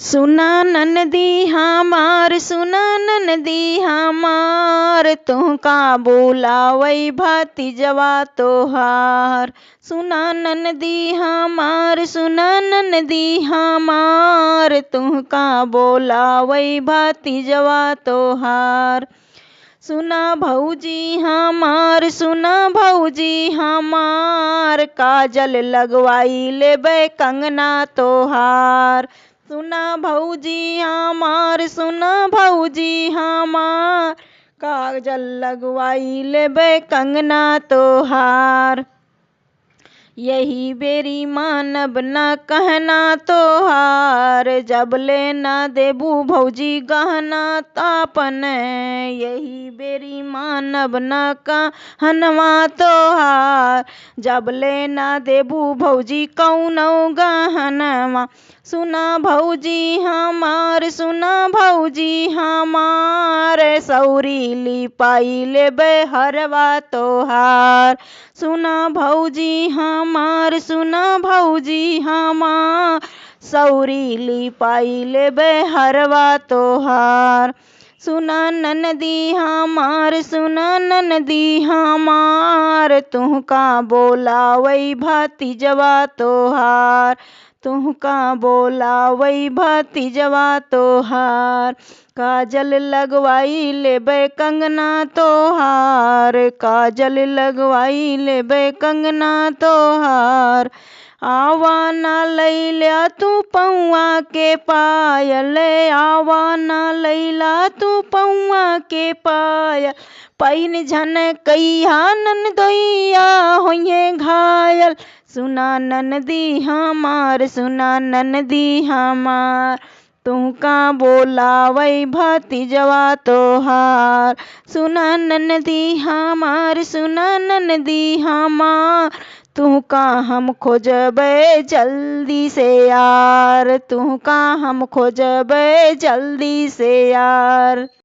सुना ननदी हमार सुना ननदी हमार तुहका बोलावई भतीजवा तोहार। सुना ननदी हमार सुना ननदी हमार तुहका बोलावई भतीजवा तोहार। सुना भौजी हमार सुना भौजी हमार काजल लगवाई लेबै कंगना तोहार। सुना भौजी हमार सुना भौजी हमार काजल लगवाई लेबै कंगना तोहार। यही बेरी मानब न कहना तोहार जबले न देबू भौजी गहना तापन। यही बेरी मानब न कहनवा तोहार जबले न देबू भौजी कौनो गहनवा। सुना भौजी हमार सुना भौजी हमार सौरी लिपाई लेबै हरवा तोहार। सुना भौजी हमार सुना भौजी हमार सौरी लिपाई लेबै हरवा तोहार। सुना ननदी हमार सुना ननदी हमार तुहका बोलावई भतीजवा तोहार। तुहका बोलावई भतीजवा तोहार काजल लगवाई लेबै कंगना तोहार काजल लगवाई लेबै कंगना तोहार। आवा न लैला तू पौआ के पायल आवा न लैला तू पौआ के पायल पैन झनकैया ननदोइया होइहे घायल। सुना ननदी हमार सुना ननदी हमार तुहका बोलावई भतीजवा तोहार। सुना ननदी हमार सुना ननदी हमार तुहका हम खोजबै जल्दी से यार तुहका हम खोजबै जल्दी से यार।